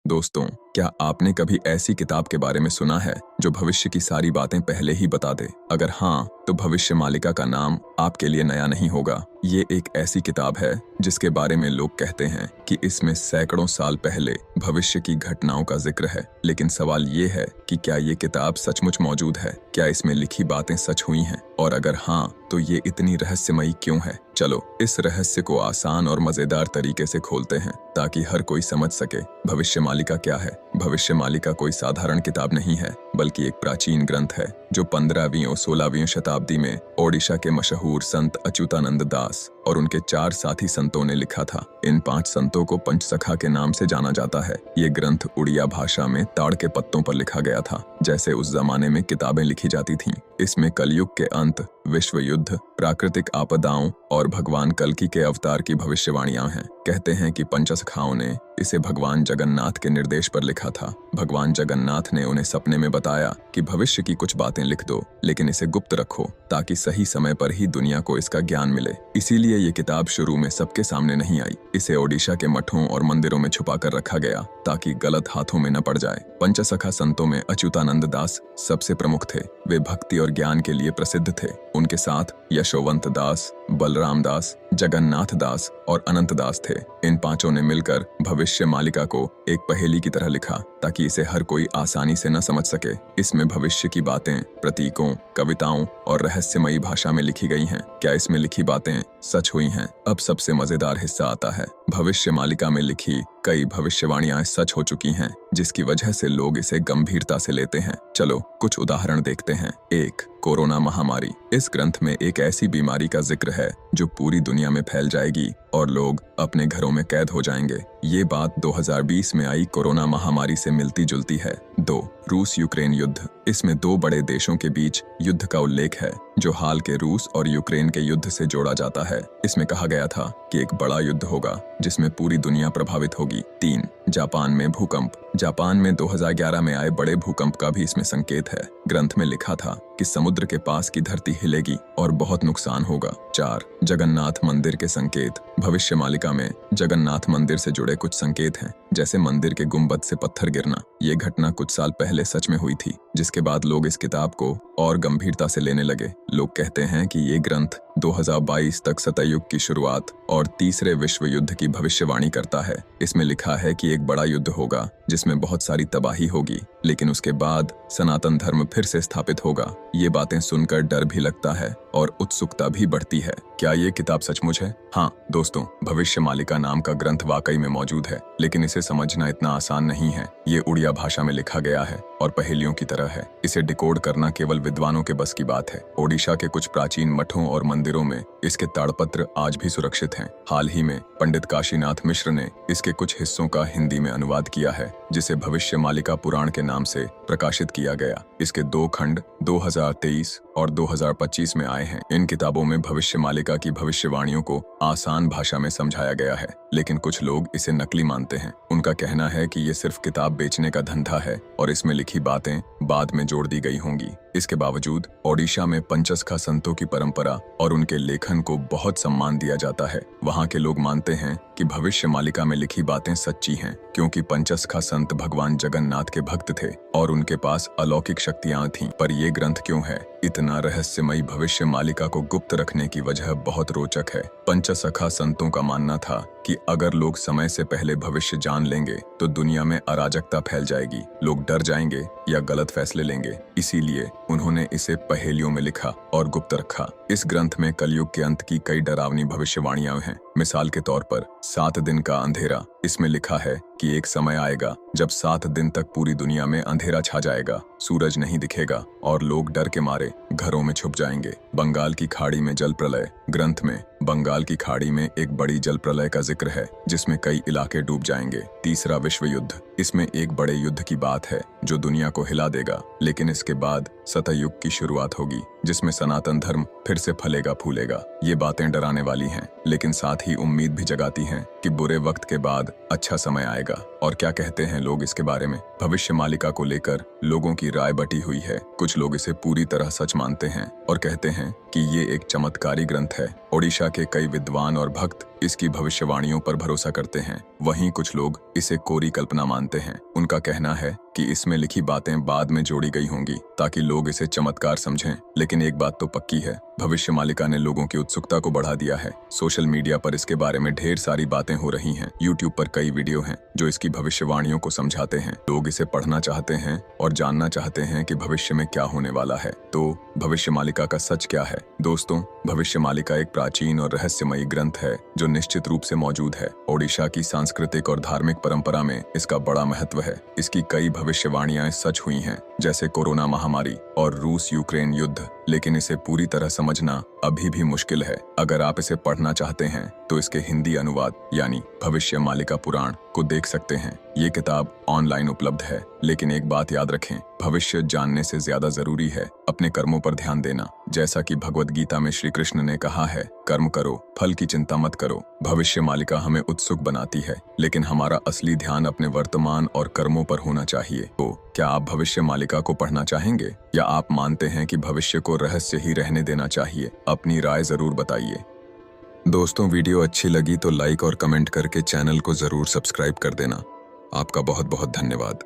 दोस्तों, क्या आपने कभी ऐसी किताब के बारे में सुना है जो भविष्य की सारी बातें पहले ही बता दे? अगर हाँ, तो भविष्य मालिका का नाम आपके लिए नया नहीं होगा। ये एक ऐसी किताब है जिसके बारे में लोग कहते हैं कि इसमें सैकड़ों साल पहले भविष्य की घटनाओं का जिक्र है। लेकिन सवाल ये है कि क्या ये किताब सचमुच मौजूद है? क्या इसमें लिखी बातें सच हुई हैं? और अगर हाँ, तो ये इतनी रहस्यमयी क्यों है? चलो इस रहस्य को आसान और मजेदार तरीके से खोलते हैं ताकि हर कोई समझ सके भविष्य मालिका क्या है। भविष्य मालिका कोई साधारण किताब नहीं है, बल्कि एक प्राचीन ग्रंथ है जो 15वीं और 16वीं शताब्दी में ओडिशा के मशहूर संत अच्युतानंद दास और उनके 4 साथी संतों ने लिखा था। इन 5 संतों को पंचसखा के नाम से जाना जाता है। ये ग्रंथ उड़िया भाषा में ताड़ के पत्तों पर लिखा गया था, जैसे उस जमाने में किताबें लिखी जाती थीं। इसमें कलयुग के अंत, विश्व युद्ध, प्राकृतिक आपदाओं और भगवान कल्कि के अवतार की भविष्यवाणियां हैं। कहते हैं कि पंचसखाओं ने इसे भगवान जगन्नाथ के निर्देश पर लिखा था। भगवान जगन्नाथ ने उन्हें सपने में बताया कि भविष्य की कुछ बातें लिख दो, लेकिन इसे गुप्त रखो ताकि सही समय पर ही दुनिया को इसका ज्ञान मिले। इसीलिए ये किताब शुरू में सबके सामने नहीं आई। इसे ओडिशा के मठों और मंदिरों में छुपा कर रखा गया ताकि गलत हाथों में न पड़ जाए। पंचसखा संतों में अच्युतानंद दास सबसे प्रमुख थे। वे भक्ति और ज्ञान के लिए प्रसिद्ध थे। उनके साथ यशोवंत दास, बलराम दास, जगन्नाथ दास और अनंत दास थे। इन 5 ने मिलकर भविष्य मालिका को एक पहेली की तरह लिखा ताकि इसे हर कोई आसानी से न समझ सके। इसमें भविष्य की बातें प्रतीकों, कविताओं और रहस्यमयी भाषा में लिखी गई हैं। क्या इसमें लिखी बातें सच हुई हैं? अब सबसे मजेदार हिस्सा आता है। भविष्य मालिका में लिखी कई भविष्यवाणियां सच हो चुकी हैं, जिसकी वजह से लोग इसे गंभीरता से लेते हैं। चलो कुछ उदाहरण देखते हैं। 1. कोरोना महामारी। इस ग्रंथ में एक ऐसी बीमारी का जिक्र है जो पूरी दुनिया में फैल जाएगी और लोग अपने घरों में कैद हो जाएंगे। ये बात 2020 में आई कोरोना महामारी से मिलती जुलती है। 2. रूस यूक्रेन युद्ध। इसमें 2 बड़े देशों के बीच युद्ध का उल्लेख है जो हाल के रूस और यूक्रेन के युद्ध से जोड़ा जाता है। इसमें कहा गया था कि एक बड़ा युद्ध होगा जिसमें पूरी दुनिया प्रभावित होगी। 3. जापान में भूकंप। जापान में 2011 में आए बड़े भूकंप का भी इसमें संकेत है। ग्रंथ में लिखा था कि समुद्र के पास की धरती हिलेगी और बहुत नुकसान होगा। 4. जगन्नाथ मंदिर के संकेत। भविष्य मालिका में जगन्नाथ मंदिर से जुड़े कुछ संकेत हैं, जैसे मंदिर के गुंबद से पत्थर गिरना। ये घटना कुछ साल पहले सच में हुई थी, जिसके बाद लोग इस किताब को और गंभीरता से लेने लगे। लोग कहते हैं कि ये ग्रंथ 2022 तक सतयुग की शुरुआत और तीसरे विश्व युद्ध की भविष्यवाणी करता है। इसमें लिखा है कि एक बड़ा युद्ध होगा जिसमें बहुत सारी तबाही होगी, लेकिन उसके बाद सनातन धर्म फिर से स्थापित होगा। ये बातें सुनकर डर भी लगता है और उत्सुकता भी बढ़ती है। क्या ये किताब सचमुच है? हाँ दोस्तों, भविष्य मालिका नाम का ग्रंथ वाकई में मौजूद है, लेकिन इसे समझना इतना आसान नहीं है। ये उड़िया भाषा में लिखा गया है और पहेलियों की तरह है। इसे डिकोड करना केवल विद्वानों के बस की बात है। ओडिशा के कुछ प्राचीन मठों और मंदिरों में इसके ताड़पत्र आज भी सुरक्षित हैं। हाल ही में पंडित काशीनाथ मिश्र ने इसके कुछ हिस्सों का हिंदी में अनुवाद किया है, जिसे भविष्य मालिका पुराण के नाम से प्रकाशित किया गया। इसके 2 खंड 2023 और 2025 में आए हैं। इन किताबों में भविष्य मालिका की भविष्यवाणियों को आसान भाषा में समझाया गया है, लेकिन कुछ लोग इसे नकली मानते हैं। उनका कहना है कि ये सिर्फ किताब बेचने का धंधा है और इसमें लिखी बातें बाद में जोड़ दी गई होंगी। इसके बावजूद ओडिशा में पंचसखा संतों की परंपरा और उनके लेखन को बहुत सम्मान दिया जाता है। वहाँ के लोग मानते हैं कि भविष्य मालिका में लिखी बातें सच्ची हैं, क्योंकि पंचसखा संत भगवान जगन्नाथ के भक्त थे और उनके पास अलौकिक शक्तियां थीं। पर ये ग्रंथ क्यों है? इतना रहस्यमयी भविष्य मालिका को गुप्त रखने की वजह बहुत रोचक है। पंचसखा संतों का मानना था कि अगर लोग समय से पहले भविष्य जान लेंगे तो दुनिया में अराजकता फैल जाएगी, लोग डर जाएंगे या गलत फैसले लेंगे। इसीलिए उन्होंने इसे पहेलियों में लिखा और गुप्त रखा। इस ग्रंथ में कलयुग के अंत की कई डरावनी भविष्यवाणियां हैं। मिसाल के तौर पर 7 दिन का अंधेरा। इसमें लिखा है कि एक समय आएगा जब 7 दिन तक पूरी दुनिया में अंधेरा छा जाएगा, सूरज नहीं दिखेगा और लोग डर के मारे घरों में छुप जाएंगे। बंगाल की खाड़ी में जल प्रलय। ग्रंथ में बंगाल की खाड़ी में एक बड़ी जल प्रलय का जिक्र है जिसमें कई इलाके डूब जाएंगे। 3. विश्व युद्ध। इसमें एक बड़े युद्ध की बात है जो दुनिया को हिला देगा, लेकिन इसके बाद सतयुग की शुरुआत होगी। जिसमें सनातन धर्म फिर से फलेगा फूलेगा। ये बातें डराने वाली हैं, लेकिन साथ ही उम्मीद भी जगाती हैं कि बुरे वक्त के बाद अच्छा समय आएगा। और क्या कहते हैं लोग इसके बारे में? भविष्य मालिका को लेकर लोगों की राय बटी हुई है। कुछ लोग इसे पूरी तरह सच मानते हैं और कहते हैं कि ये एक चमत्कारी ग्रंथ है। ओडिशा के कई विद्वान और भक्त इसकी भविष्यवाणियों पर भरोसा करते हैं। वहीं कुछ लोग इसे कोरी कल्पना मानते हैं। उनका कहना है कि इसमें लिखी बातें बाद में जोड़ी गई होंगी ताकि लोग इसे चमत्कार समझें। लेकिन एक बात तो पक्की है, भविष्य मालिका ने लोगों की उत्सुकता को बढ़ा दिया है। सोशल मीडिया पर इसके बारे में ढेर सारी बातें हो रही हैं। यूट्यूब पर कई वीडियो हैं जो इसकी भविष्यवाणियों को समझाते हैं। लोग इसे पढ़ना चाहते हैं और जानना चाहते हैं कि भविष्य में क्या होने वाला है। तो भविष्य मालिका का सच क्या है? दोस्तों, भविष्य मालिका एक प्राचीन और रहस्यमयी ग्रंथ है जो निश्चित रूप से मौजूद है। ओडिशा की सांस्कृतिक और धार्मिक परंपरा में इसका बड़ा महत्व है। इसकी कई भविष्यवाणियां सच हुई हैं, जैसे कोरोना महामारी और रूस यूक्रेन युद्ध। लेकिन इसे पूरी तरह समझना अभी भी मुश्किल है। अगर आप इसे पढ़ना चाहते हैं तो इसके हिंदी अनुवाद यानी भविष्य मालिका पुराण को देख सकते हैं। ये किताब ऑनलाइन उपलब्ध है। लेकिन एक बात याद रखें, भविष्य जानने से ज्यादा जरूरी है अपने कर्मों पर ध्यान देना। जैसा कि भगवत गीता में श्री कृष्ण ने कहा है, कर्म करो, फल की चिंता मत करो। भविष्य मालिका हमें उत्सुक बनाती है, लेकिन हमारा असली ध्यान अपने वर्तमान और कर्मों पर होना चाहिए। तो क्या आप भविष्य मालिका को पढ़ना चाहेंगे या आप मानते हैं कि भविष्य को रहस्य ही रहने देना चाहिए? अपनी राय जरूर बताइए। दोस्तों, वीडियो अच्छी लगी तो लाइक और कमेंट करके चैनल को जरूर सब्सक्राइब कर देना। आपका बहुत बहुत धन्यवाद।